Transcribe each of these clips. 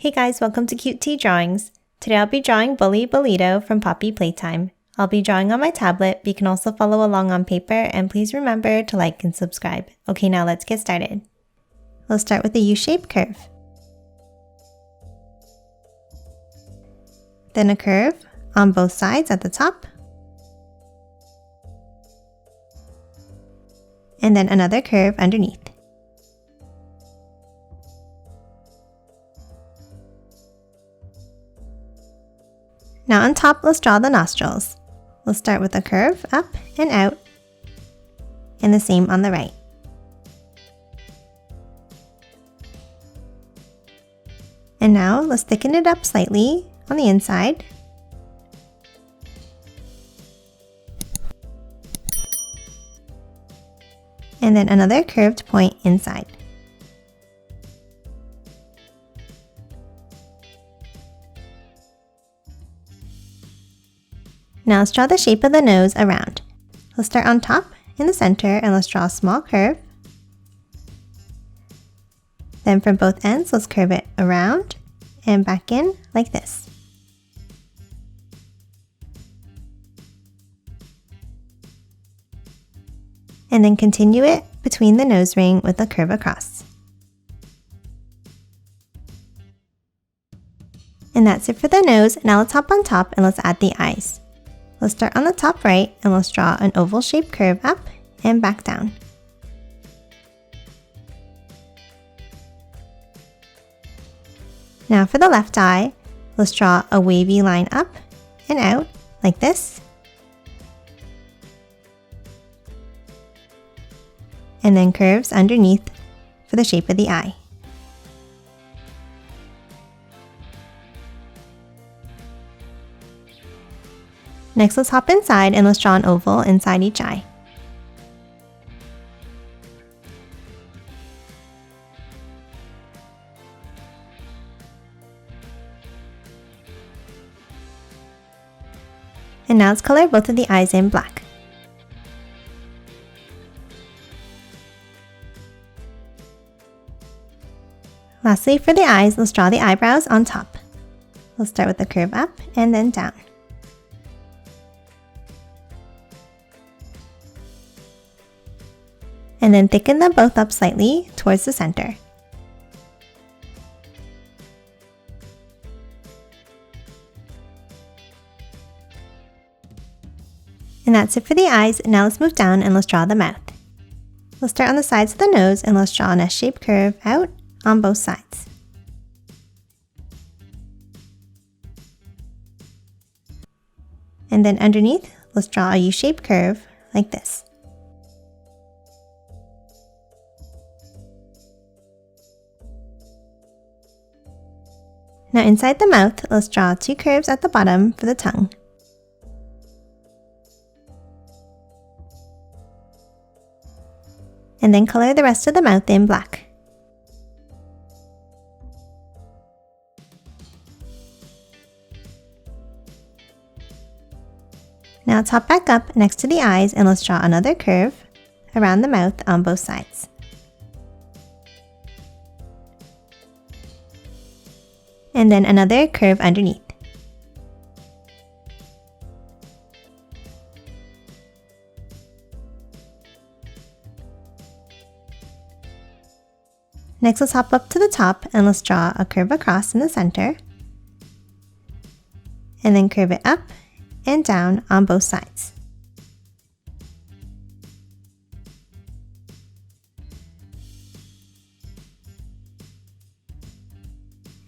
Hey guys, welcome to Cute Tea Drawings. Today I'll be drawing Bullito from Poppy Playtime. I'll be drawing on my tablet, but you can also follow along on paper, and please remember to like and subscribe. Okay, now let's get started. We'll start with a U-shaped curve. Then a curve on both sides at the top. And then another curve underneath. Now on top, let's draw the nostrils. We'll start with a curve up and out, and the same on the right. And now let's thicken it up slightly on the inside. And then another curved point inside. Now let's draw the shape of the nose around. Let's start on top in the center and let's draw a small curve. Then from both ends, let's curve it around and back in like this. And then continue it between the nose ring with a curve across. And that's it for the nose. Now let's hop on top and let's add the eyes. Let's start on the top right and let's draw an oval shaped curve up and back down. Now for the left eye, let's draw a wavy line up and out like this. And then curves underneath for the shape of the eye. Next, let's hop inside and let's draw an oval inside each eye. And now let's color both of the eyes in black. Lastly, for the eyes, let's draw the eyebrows on top. We'll start with a curve up and then down. And then thicken them both up slightly towards the center. And that's it for the eyes. Now let's move down and let's draw the mouth. We'll start on the sides of the nose and let's draw an S-shaped curve out on both sides. And then underneath, let's draw a U-shaped curve like this. Now inside the mouth, let's draw two curves at the bottom for the tongue. And then color the rest of the mouth in black. Now let's hop back up next to the eyes and let's draw another curve around the mouth on both sides. And then another curve underneath. Next, let's hop up to the top and let's draw a curve across in the center. And then curve it up and down on both sides.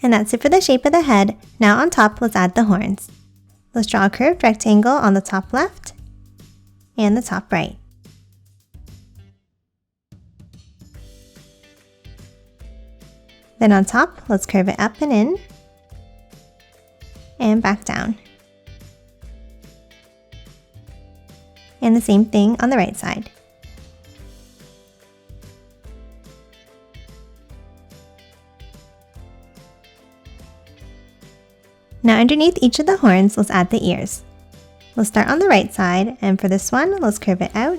And that's it for the shape of the head. Now on top, let's add the horns. Let's draw a curved rectangle on the top left and the top right. Then on top, let's curve it up and in and back down. And the same thing on the right side. Now underneath each of the horns, let's add the ears. We'll start on the right side, and for this one, let's curve it out,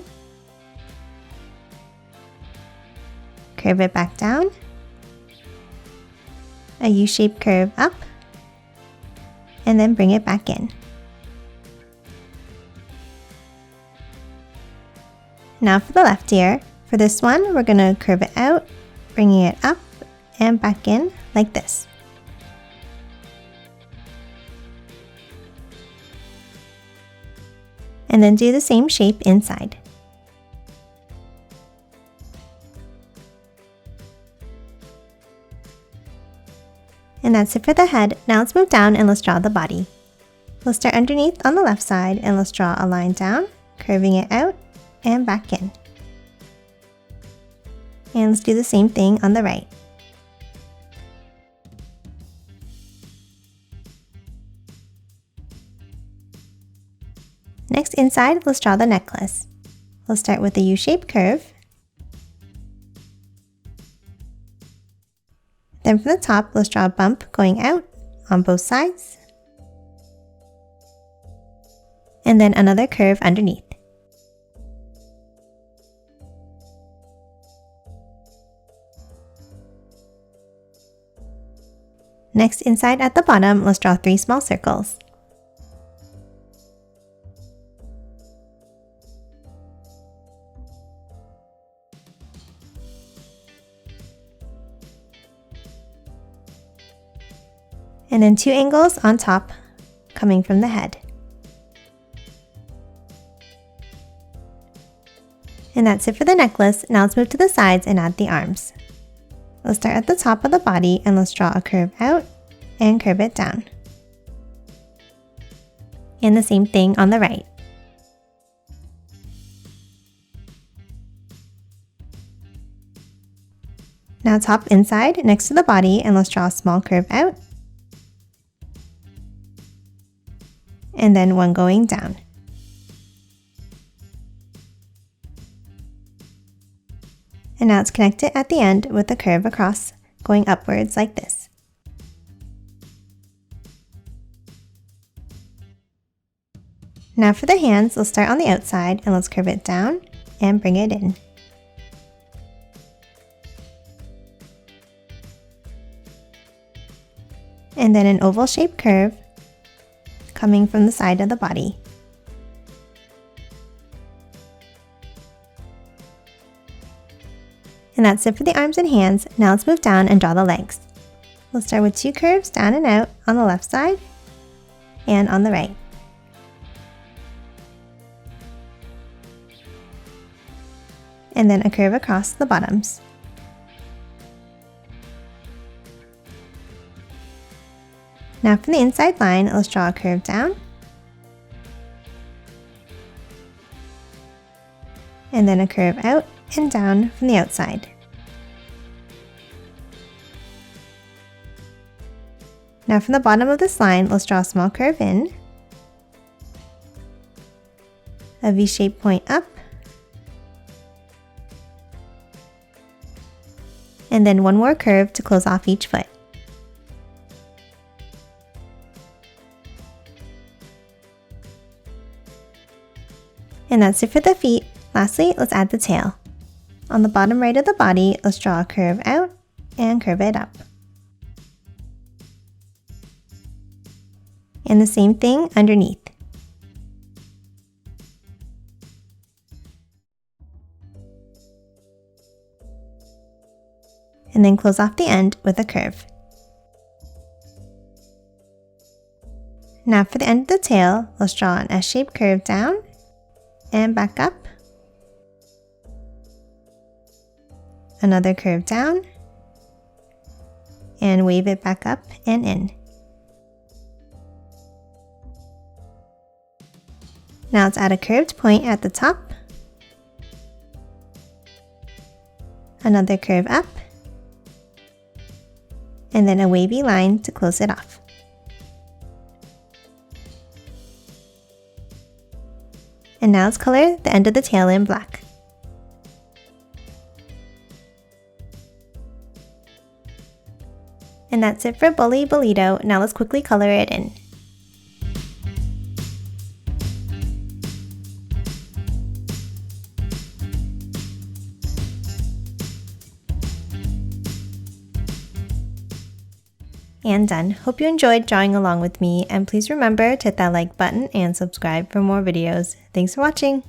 curve it back down, a U-shaped curve up, and then bring it back in. Now for the left ear. For this one, we're going to curve it out, bringing it up and back in like this. And then do the same shape inside. And that's it for the head. Now let's move down and let's draw the body. We'll start underneath on the left side and let's draw a line down, curving it out and back in. And let's do the same thing on the right. Next, inside, let's draw the necklace. We'll start with a U-shaped curve. Then from the top, let's draw a bump going out on both sides. And then another curve underneath. Next, inside at the bottom, let's draw 3 small circles. And then 2 angles on top, coming from the head. And that's it for the necklace. Now let's move to the sides and add the arms. Let's start at the top of the body and let's draw a curve out and curve it down. And the same thing on the right. Now top inside next to the body and let's draw a small curve out. And then one going down. And now it's connected at the end with a curve across, going upwards like this. Now for the hands, let's start on the outside and let's curve it down and bring it in. And then an oval shaped curve coming from the side of the body. And that's it for the arms and hands. Now let's move down and draw the legs. We'll start with 2 curves down and out on the left side and on the right. And then a curve across the bottoms. Now from the inside line, let's draw a curve down. And then a curve out and down from the outside. Now from the bottom of this line, let's draw a small curve in, a V-shaped point up, and then one more curve to close off each foot. And that's it for the feet. Lastly, let's add the tail. On the bottom right of the body, let's draw a curve out and curve it up. And the same thing underneath. And then close off the end with a curve. Now for the end of the tail, let's draw an S-shaped curve down and back up. Another curve down, and wave it back up and in. Now let's add a curved point at the top, another curve up, and then a wavy line to close it off. And now let's color the end of the tail in black. And that's it for Bully Bullito. Now let's quickly color it in. And done. Hope you enjoyed drawing along with me, and please remember to hit that like button and subscribe for more videos. Thanks for watching!